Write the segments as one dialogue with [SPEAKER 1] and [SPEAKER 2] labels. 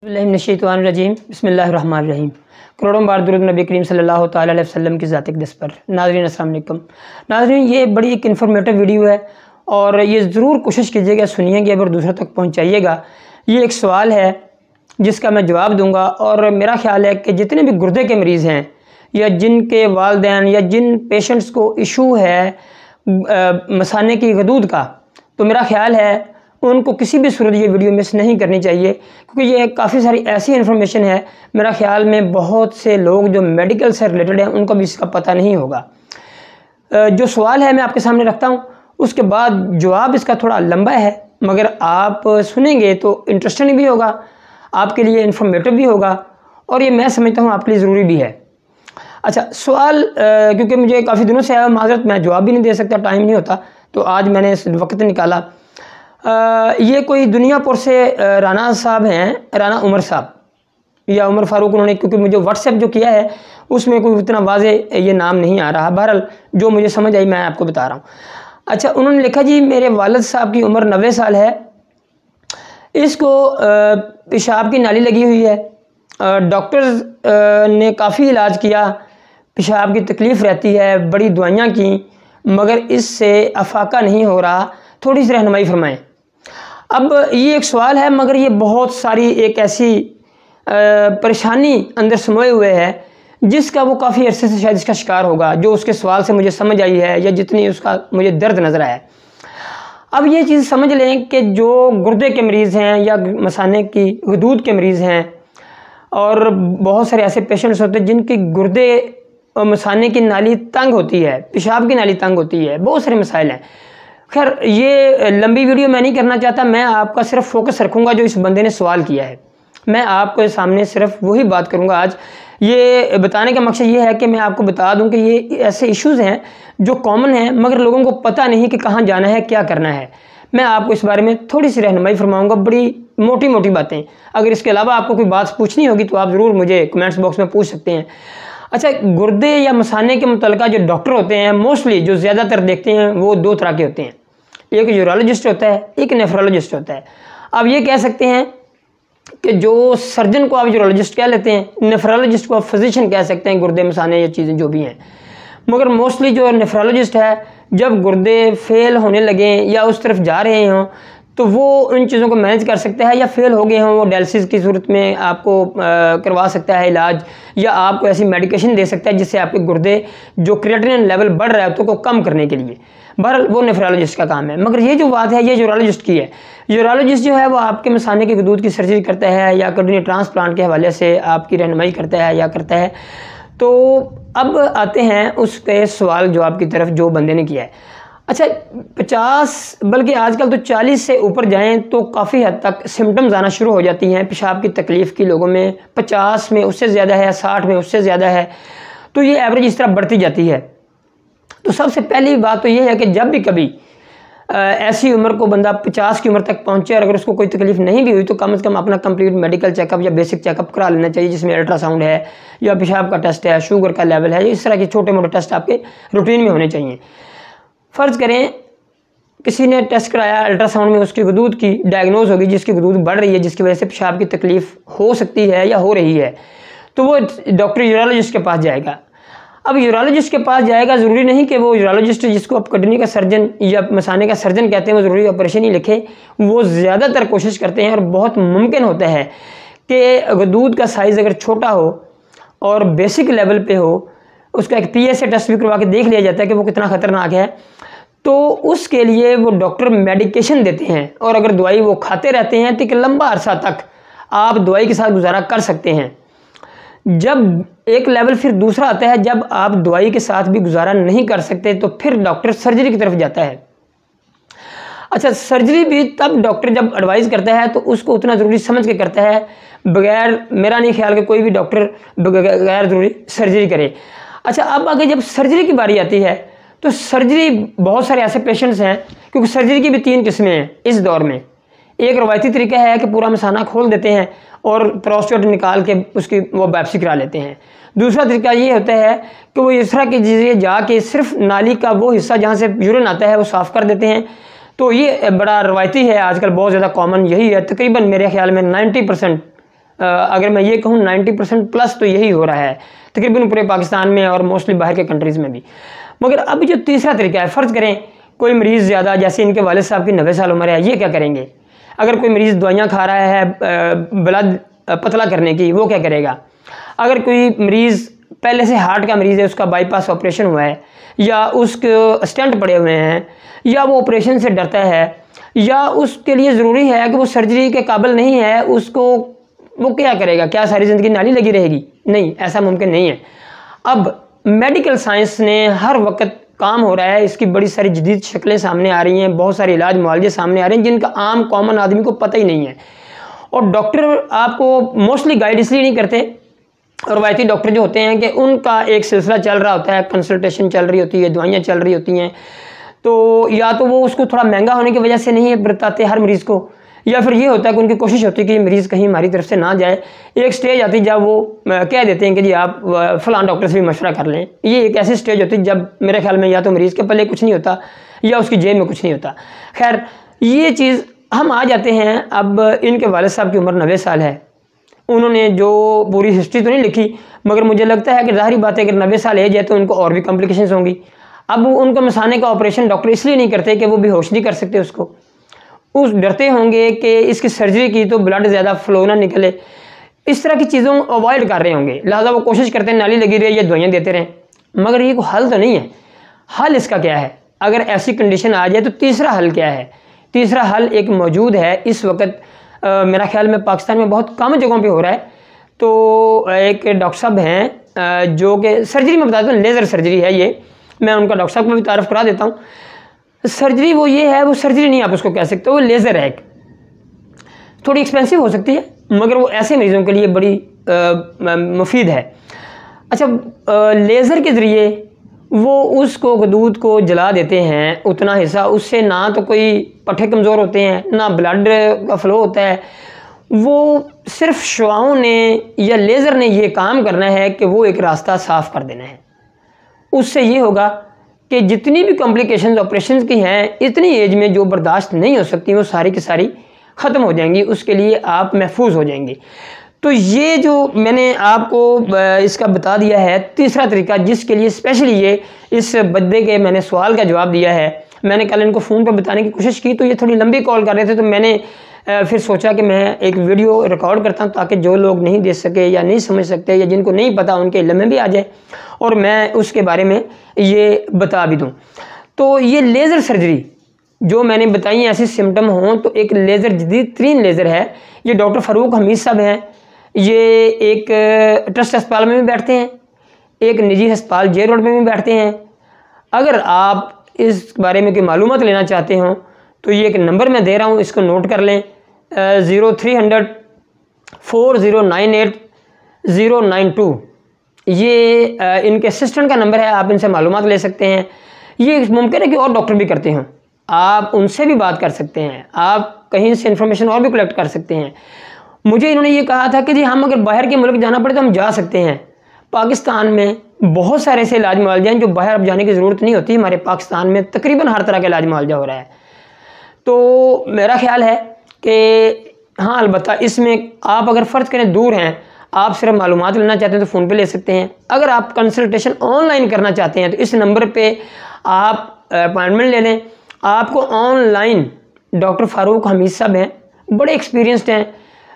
[SPEAKER 1] बिस्मिल्लाहिर्रहमानिर्रहीम बिस्मिल्लाहिर्रहमानिर्रहीम। करोड़ों बार दुरूद नबी करीम सल्लल्लाहु तआला अलैहि वसल्लम की ज़ात अक़दस पर। नाज़रीन अस्सलाम वालेकुम। नाज़रीन, ये बड़ी एक इन्फॉर्मेटिव वीडियो है और ये ज़रूर कोशिश कीजिएगा, सुनिएगा और दूसरों तक पहुँचाइएगा। ये एक सवाल है जिसका मैं जवाब दूँगा और मेरा ख़्याल है कि जितने भी गुर्दे के मरीज़ हैं या जिनके वालिदैन या जिन पेशेंट्स को इशू है मसाने की गदूद का, तो मेरा ख़्याल है उनको किसी भी सूरत ये वीडियो मिस नहीं करनी चाहिए, क्योंकि ये काफ़ी सारी ऐसी इन्फॉर्मेशन है मेरा ख़्याल में बहुत से लोग जो मेडिकल से रिलेटेड हैं उनको भी इसका पता नहीं होगा। जो सवाल है मैं आपके सामने रखता हूँ, उसके बाद जवाब इसका थोड़ा लंबा है, मगर आप सुनेंगे तो इंटरेस्टिंग भी होगा, आपके लिए इन्फॉर्मेटिव भी होगा और ये मैं समझता हूँ आपके लिए ज़रूरी भी है। अच्छा, सवाल क्योंकि मुझे काफ़ी दिनों से आया, माज़रत मैं जवाब भी नहीं दे सकता, टाइम नहीं होता, तो आज मैंने इस वक्त निकाला। ये कोई दुनियापुर से राना साहब हैं, राना उमर साहब या उमर फ़ारूक, उन्होंने, क्योंकि मुझे व्हाट्सएप जो किया है उसमें कोई इतना वाज़े ये नाम नहीं आ रहा, बहरहाल जो मुझे समझ आई मैं आपको बता रहा हूँ। अच्छा, उन्होंने लिखा जी, मेरे वालिद साहब की उम्र 90 साल है, इसको पेशाब की नाली लगी हुई है, डॉक्टर ने काफ़ी इलाज किया, पेशाब की तकलीफ़ रहती है, बड़ी दवाइयाँ की, मगर इससे अफाका नहीं हो रहा, थोड़ी सी रहनुमाई फरमाएँ। अब ये एक सवाल है, मगर ये बहुत सारी एक ऐसी परेशानी अंदर समोए हुए है जिसका वो काफ़ी अरसे से शायद इसका शिकार होगा, जो उसके सवाल से मुझे समझ आई है या जितनी उसका मुझे दर्द नज़र आया है। अब ये चीज़ समझ लें कि जो गुर्दे के मरीज़ हैं या मसाने की गदूद के मरीज़ हैं और बहुत सारे ऐसे पेशेंट्स होते हैं जिनकी गुर्दे और मसाने की नाली तंग होती है, पेशाब की नाली तंग होती है, बहुत सारे मसाइल हैं। खैर, ये लंबी वीडियो मैं नहीं करना चाहता, मैं आपका सिर्फ फोकस रखूँगा जो इस बंदे ने सवाल किया है, मैं आपके सामने सिर्फ वही बात करूँगा आज। ये बताने का मकसद ये है कि मैं आपको बता दूं कि ये ऐसे इश्यूज़ हैं जो कॉमन हैं, मगर लोगों को पता नहीं कि कहाँ जाना है, क्या करना है। मैं आपको इस बारे में थोड़ी सी रहनुमाई फरमाऊँगा, बड़ी मोटी मोटी बातें। अगर इसके अलावा आपको कोई बात पूछनी होगी तो आप ज़रूर मुझे कमेंट्स बॉक्स में पूछ सकते हैं। अच्छा, गुर्दे या मसाने के मुतल्लिक़ा जो डॉक्टर होते हैं, मोस्टली जो ज़्यादातर देखते हैं वो दो तरह के होते हैं, एक यूरोलॉजिस्ट होता है, एक नेफ्रोलॉजिस्ट होता है। अब ये कह सकते हैं कि जो सर्जन को आप यूरोलॉजिस्ट कह लेते हैं, नेफ्रोलॉजिस्ट को आप फिजिशियन कह सकते हैं, गुर्दे मसाने ये चीज़ें जो भी हैं। मगर मोस्टली जो नेफ्रोलॉजिस्ट है, जब गुर्दे फेल होने लगें या उस तरफ जा रहे हों तो वो इन चीज़ों को मैनेज कर सकता है, या फेल हो गए हों वो डायलिसिस की सूरत में आपको करवा सकता है इलाज, या आपको ऐसी मेडिकेशन दे सकता है जिससे आपके गुर्दे जो क्रिएटिनिन लेवल बढ़ रहा है तो को कम करने के लिए। बहरहाल वो नेफ्रोलॉजिस्ट का काम है। मगर ये जो बात है ये यूरोलॉजिस्ट की है। यूरोलॉजिस्ट जो है वो आपके मसाने की गदूद की सर्जरी करता है या किडनी ट्रांसप्लांट के हवाले से आपकी रहनुमाई करता है या करता है। तो अब आते हैं उसके सवाल जवाब की तरफ जो बंदे ने किया है। अच्छा, 50 बल्कि आजकल तो 40 से ऊपर जाएं तो काफ़ी हद तक सिम्टम्स आना शुरू हो जाती हैं पेशाब की तकलीफ़ की लोगों में। 50 में उससे ज़्यादा है, 60 में उससे ज़्यादा है, तो ये एवरेज इस तरह बढ़ती जाती है। तो सबसे पहली बात तो ये है कि जब भी कभी ऐसी उम्र को बंदा 50 की उम्र तक पहुँचे और अगर उसको कोई तकलीफ़ नहीं भी हुई तो कम से कम अपना कंप्लीट मेडिकल चेकअप या बेसिक चेकअप करा लेना चाहिए, जिसमें अल्ट्रासाउंड है या पेशाब का टेस्ट है, शुगर का लेवल है, इस तरह के छोटे मोटे टेस्ट आपके रूटीन में होने चाहिए। फ़र्ज़ करें किसी ने टेस्ट कराया, अल्ट्रासाउंड में उसकी गदूद की डायग्नोज होगी, जिसकी गदूद बढ़ रही है, जिसकी वजह से पेशाब की तकलीफ़ हो सकती है या हो रही है, तो वो डॉक्टर यूरोलॉजिस्ट के पास जाएगा। अब यूरोलॉजिस्ट के पास जाएगा, ज़रूरी नहीं कि वो यूरोलॉजिस्ट जिसको आप किडनी का सर्जन या मसाने का सर्जन कहते हैं वो ज़रूरी ऑपरेशन ही लिखे। वो ज़्यादातर कोशिश करते हैं और बहुत मुमकिन होता है कि गदूद का साइज़ अगर छोटा हो और बेसिक लेवल पे हो, उसका एक PSA टेस्ट भी करवा के देख लिया जाता है कि वो कितना ख़तरनाक है, तो उसके लिए वो डॉक्टर मेडिकेशन देते हैं और अगर दवाई वो खाते रहते हैं तो एक लंबा अरसा तक आप दवाई के साथ गुजारा कर सकते हैं। जब एक लेवल फिर दूसरा आता है, जब आप दवाई के साथ भी गुजारा नहीं कर सकते तो फिर डॉक्टर सर्जरी की तरफ जाता है। अच्छा, सर्जरी भी तब डॉक्टर जब एडवाइस करता है तो उसको उतना ज़रूरी समझ के करता है, बगैर, मेरा नहीं ख्याल कि कोई भी डॉक्टर बगैर ज़रूरी सर्जरी करे। अच्छा, अब आगे जब सर्जरी की बारी आती है तो सर्जरी, बहुत सारे ऐसे पेशेंट्स हैं, क्योंकि सर्जरी की भी 3 किस्में हैं इस दौर में। एक रवायती तरीका है कि पूरा मसाना खोल देते हैं और प्रोस्टेट निकाल के उसकी वो बायप्सी करा लेते हैं। दूसरा तरीका ये होता है कि वो इस तरह के जरिए जाके सिर्फ नाली का वो हिस्सा जहाँ से यूरिन आता है वो साफ़ कर देते हैं। तो ये बड़ा रवायती है, आजकल बहुत ज़्यादा कॉमन यही है। तकरीबन मेरे ख्याल में 90% अगर मैं ये कहूँ 90% प्लस तो यही हो रहा है तकरीबन पूरे पाकिस्तान में और मोस्टली बाहर के कंट्रीज़ में भी। मगर अब जो तीसरा तरीका है, फ़र्ज़ करें कोई मरीज़ ज़्यादा, जैसे इनके वालिद साहब की 90 साल उम्र है, ये क्या करेंगे? अगर कोई मरीज़ दवाइयाँ खा रहा है ब्लड पतला करने की, वो क्या करेगा? अगर कोई मरीज़ पहले से हार्ट का मरीज़ है, उसका बाईपास ऑपरेशन हुआ है, या उसके स्टेंट पड़े हुए हैं, या वो ऑपरेशन से डरता है, या उसके लिए ज़रूरी है कि वो सर्जरी के काबिल नहीं है, उसको वो क्या करेगा? क्या सारी ज़िंदगी नाली लगी रहेगी? नहीं, ऐसा मुमकिन नहीं है। अब मेडिकल साइंस ने हर वक्त काम हो रहा है, इसकी बड़ी सारी जदीद शक्लें सामने आ रही हैं, बहुत सारे इलाज मुआलजे सामने आ रहे हैं जिनका आम कॉमन आदमी को पता ही नहीं है। और डॉक्टर आपको मोस्टली गाइड इसलिए नहीं करते, रवायती डॉक्टर जो होते हैं कि उनका एक सिलसिला चल रहा होता है, कंसल्टेशन चल रही होती है, दवाइयाँ चल रही होती हैं, तो या तो वो उसको थोड़ा महंगा होने की वजह से नहीं बताते हर मरीज़ को, या फिर ये होता है कि उनकी कोशिश होती है कि मरीज़ कहीं हमारी तरफ से ना जाए। एक स्टेज आती है जब वो कह देते हैं कि जी आप फ़लाँ डॉक्टर से भी मशवरा कर लें। ये एक ऐसी स्टेज होती है जब मेरे ख्याल में या तो मरीज़ के पल्ले कुछ नहीं होता या उसकी जेब में कुछ नहीं होता। खैर, ये चीज़ हम आ जाते हैं। अब इनके वालिद साहब की उम्र 90 साल है। उन्होंने जो पूरी हिस्ट्री तो नहीं लिखी, मगर मुझे लगता है कि ज़ाहिर बात है कि 90 साल एज है तो उनको और भी कॉम्प्लिकेशंस होंगी। अब उनको मसाने का ऑपरेशन डॉक्टर इसलिए नहीं करते कि वो बेहोश नहीं कर सकते उसको, उस डरते होंगे कि इसकी सर्जरी की तो ब्लड ज़्यादा फ्लो ना निकले, इस तरह की चीज़ों अवॉइड कर रहे होंगे, लिहाजा वो कोशिश करते हैं नाली लगी रहे या दवाइयाँ देते रहें। मगर ये कोई हल तो नहीं है। हल इसका क्या है? अगर ऐसी कंडीशन आ जाए तो तीसरा हल क्या है? तीसरा हल एक मौजूद है इस वक्त, मेरा ख्याल में पाकिस्तान में बहुत कम जगहों पे हो रहा है। तो एक डॉक्टर साहब हैं जो कि सर्जरी में बताता हूँ, लेज़र सर्जरी है ये, मैं उनका डॉक्टर साहब को भी तारफ़ करा देता हूँ। सर्जरी वो ये है, वो सर्जरी नहीं आप उसको कह सकते, वो लेज़र है। थोड़ी एक्सपेंसिव हो सकती है मगर वो ऐसे मरीज़ों के लिए बड़ी मुफीद है। अच्छा, लेज़र के ज़रिए वो उसको दूध को जला देते हैं, उतना हिस्सा, उससे ना तो कोई पट्ठे कमज़ोर होते हैं, ना ब्लड का फ़्लो होता है। वो सिर्फ शुआओं ने या लेज़र ने ये काम करना है कि वो एक रास्ता साफ़ कर देना है। उससे ये होगा कि जितनी भी कॉम्प्लिकेशंस ऑपरेशन की हैं, इतनी एज में जो बर्दाश्त नहीं हो सकती, वो सारी की सारी ख़त्म हो जाएंगी, उसके लिए आप महफूज हो जाएंगे। तो ये जो मैंने आपको इसका बता दिया है तीसरा तरीका, जिसके लिए स्पेशली ये इस बंदे के मैंने सवाल का जवाब दिया है। मैंने कल इनको फ़ोन पर बताने की कोशिश की तो ये थोड़ी लंबी कॉल कर रहे थे, तो मैंने फिर सोचा कि मैं एक वीडियो रिकॉर्ड करता हूँ ताकि जो लोग नहीं देख सके या नहीं समझ सकते या जिनको नहीं पता उनके इल्म में भी आ जाए और मैं उसके बारे में ये बता भी दूँ। तो ये लेज़र सर्जरी जो मैंने बताई ऐसे सिम्टम हों तो एक लेज़र जदीद तरीन लेज़र है। ये डॉक्टर फ़ारूक हमीद साहब हैं, ये एक ट्रस्ट अस्पताल में भी बैठते हैं, एक निजी अस्पताल जे रोड में भी बैठते हैं। अगर आप इस बारे में कोई मालूमात लेना चाहते हो तो ये एक नंबर मैं दे रहा हूँ, इसको नोट कर लें, 0300 4098 092। ये इनके असिस्टेंट का नंबर है, आप इनसे मालूमात ले सकते हैं। ये मुमकिन है कि और डॉक्टर भी करते हों, आप उनसे भी बात कर सकते हैं, आप कहीं से इन्फॉर्मेशन और भी कलेक्ट कर सकते हैं। मुझे इन्होंने ये कहा था कि जी हम अगर बाहर के मुल्क जाना पड़े तो हम जा सकते हैं। पाकिस्तान में बहुत सारे ऐसे इलाज मुआलजे हैं जो बाहर अब जाने की ज़रूरत नहीं होती। हमारे पाकिस्तान में तकरीबन हर तरह का इलाज मुआलजा हो रहा है। तो मेरा ख्याल है कि हाँ, अलबत्ता इसमें आप अगर फ़र्ज़ करें दूर हैं, आप सिर्फ मालूमात लेना चाहते हैं तो फ़ोन पे ले सकते हैं। अगर आप कंसल्टेशन ऑनलाइन करना चाहते हैं तो इस नंबर पे आप अपॉइंटमेंट ले लें। आपको ऑनलाइन डॉक्टर फ़ारूक हमीद साहब हैं, बड़े एक्सपीरियंसड हैं।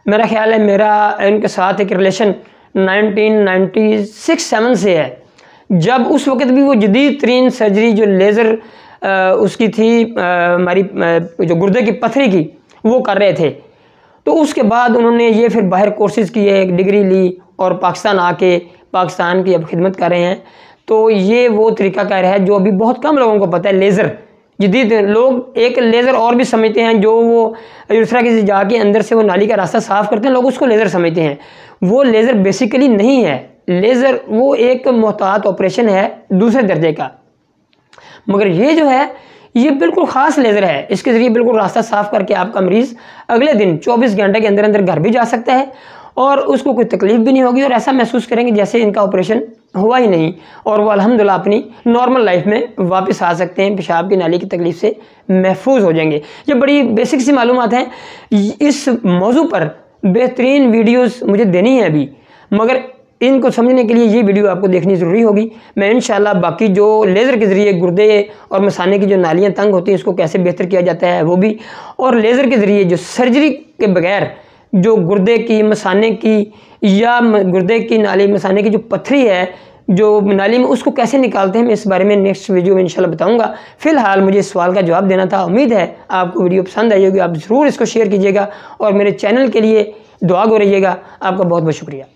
[SPEAKER 1] मेरा ख्याल है मेरा इनके साथ एक रिलेशन 1996-7 से है, जब उस वक्त भी वो जदीद तरीन सर्जरी जो लेज़र उसकी थी हमारी जो गुर्दे की पथरी की, वो कर रहे थे। तो उसके बाद उन्होंने ये फिर बाहर कोर्सेज़ किए, एक डिग्री ली और पाकिस्तान आके पाकिस्तान की अब खिदमत कर रहे हैं। तो ये वो तरीक़ाकार है जो अभी बहुत कम लोगों को पता है। लेज़र जदीद लोग एक लेज़र और भी समझते हैं, जो वो यूरेथ्रा की जाके अंदर से वो नाली का रास्ता साफ़ करते हैं, लोग उसको लेज़र समझते हैं। वो लेज़र बेसिकली नहीं है। लेज़र वो एक मोहतात ऑपरेशन है दूसरे दर्जे का, मगर ये जो है ये बिल्कुल ख़ास लेज़र है। इसके ज़रिए बिल्कुल रास्ता साफ़ करके आपका मरीज़ अगले दिन 24 घंटे के अंदर अंदर घर भी जा सकता है और उसको कोई तकलीफ़ भी नहीं होगी और ऐसा महसूस करेंगे जैसे इनका ऑपरेशन हुआ ही नहीं, और वो अल्हम्दुलिल्लाह अपनी नॉर्मल लाइफ में वापस आ सकते हैं, पेशाब की नाली की तकलीफ़ से महफूज हो जाएंगे। ये बड़ी बेसिक सी मालूमात हैं। इस मौजू पर बेहतरीन वीडियोस मुझे देनी है अभी, मगर इनको समझने के लिए ये वीडियो आपको देखनी ज़रूरी होगी। मैं इंशाल्लाह बाकी जो लेज़र के ज़रिए गुर्दे और मसाने की जो नालियाँ तंग होती हैं उसको कैसे बेहतर किया जाता है वो भी, और लेज़र के ज़रिए जो सर्जरी के बगैर जो गुर्दे की, मसाने की या गुर्दे की नाली, मसाने की जो पथरी है जो नाली में, उसको कैसे निकालते हैं, मैं इस बारे में नेक्स्ट वीडियो में इंशाल्लाह बताऊंगा। फ़िलहाल मुझे इस सवाल का जवाब देना था। उम्मीद है आपको वीडियो पसंद आई होगी। आप ज़रूर इसको शेयर कीजिएगा और मेरे चैनल के लिए दुआ गो रहिएगा। आपका बहुत बहुत शुक्रिया।